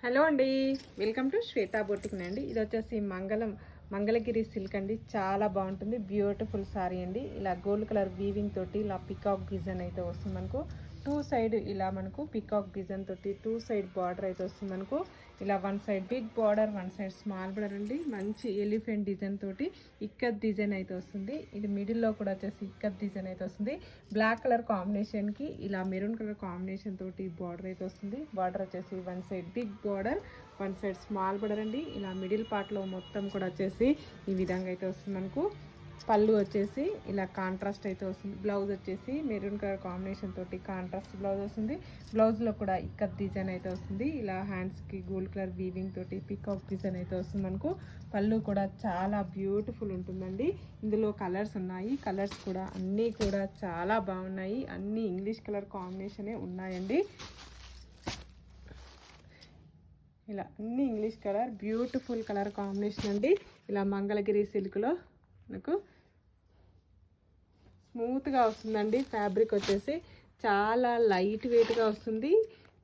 Hello అండి, welcome to Shweta boutique అండి. ఇది వచ్చేసి మంగళగిరి సిల్క్ అండి. చాలా బాగుంటుంది, బ్యూటిఫుల్ సారీ అండి. ఇలా గోల్డ్ కలర్ వీవింగ్ తోటి ఇలా పికాక్ డిజైన్ అయితే వస్తుంది మనకు. టూ సైడ్ ఇలా మనకు పికాక్ డిజైన్ తోటి టూ సైడ్ బార్డర్ అయితే వస్తుంది మనకు. ఇలా one side big border, one side small border అండి. మంచి ఎలిఫెంట్ డిజైన్ తోటి ఇక్కత్ డిజైన్ అయితే వస్తుంది. ఇది మిడిల్లో కూడా వచ్చేసి ఇక్కత్ డిజైన్ అయితే వస్తుంది. బ్లాక్ కలర్ కాంబినేషన్కి ఇలా మెరూన్ కలర్ కాంబినేషన్ తోటి బార్డర్ అయితే వస్తుంది. బార్డర్ వచ్చేసి one side big border, one side small border అండి. ఇలా మిడిల్ పార్ట్లో మొత్తం కూడా వచ్చేసి ఈ విధంగా అయితే వస్తుంది మనకు. పళ్ళు వచ్చేసి ఇలా కాంట్రాస్ట్ అయితే వస్తుంది. బ్లౌజ్ వచ్చేసి మెరూన్ కలర్ కాంబినేషన్ తోటి కాంట్రాస్ట్ బ్లౌజ్ వస్తుంది. బ్లౌజ్లో కూడా ఇక్కత్ డిజైన్ అయితే వస్తుంది. ఇలా హ్యాండ్స్కి గోల్డ్ కలర్ వీవింగ్ తోటి పికాక్ డిజైన్ అయితే వస్తుంది మనకు. పళ్ళు కూడా చాలా బ్యూటిఫుల్ ఉంటుందండి. ఇందులో కలర్స్ ఉన్నాయి. కలర్స్ కూడా అన్నీ కూడా చాలా బాగున్నాయి. అన్నీ ఇంగ్లీష్ కలర్ కాంబినేషనే ఉన్నాయండి. ఇలా అన్ని English colour, beautiful colour combination అండి. ఇలా మంగళగిరి సిల్క్లో మనకు స్మూత్గా వస్తుందండి. ఫ్యాబ్రిక్ వచ్చేసి చాలా లైట్ వెయిట్గా వస్తుంది,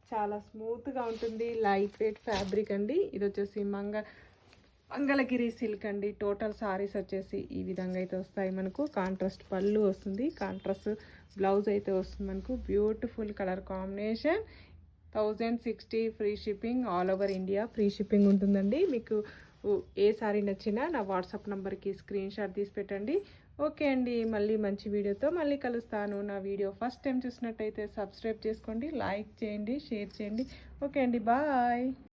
చాలా స్మూత్గా ఉంటుంది. లైట్ వెయిట్ ఫ్యాబ్రిక్ అండి. ఇది వచ్చేసి మంగళగిరి సిల్క్ అండి. టోటల్ సారీస్ వచ్చేసి ఈ విధంగా అయితే వస్తాయి మనకు. కాంట్రాస్ట్ పళ్ళు వస్తుంది, కాంట్రాస్ట్ బ్లౌజ్ అయితే వస్తుంది మనకు. Beautiful colour combination. 1060 free shipping, all over India free shipping ఉంటుందండి. మీకు ఏ సారీ నచ్చినా నా వాట్సాప్ నెంబర్కి స్క్రీన్ షాట్ తీసి పెట్టండి. ఓకే అండి, మళ్ళీ మంచి వీడియోతో మళ్ళీ కలుస్తాను. నా వీడియో ఫస్ట్ టైం చూసినట్టయితే సబ్స్క్రైబ్ చేసుకోండి, లైక్ చేయండి, షేర్ చేయండి. ఓకే అండి, బాయ్.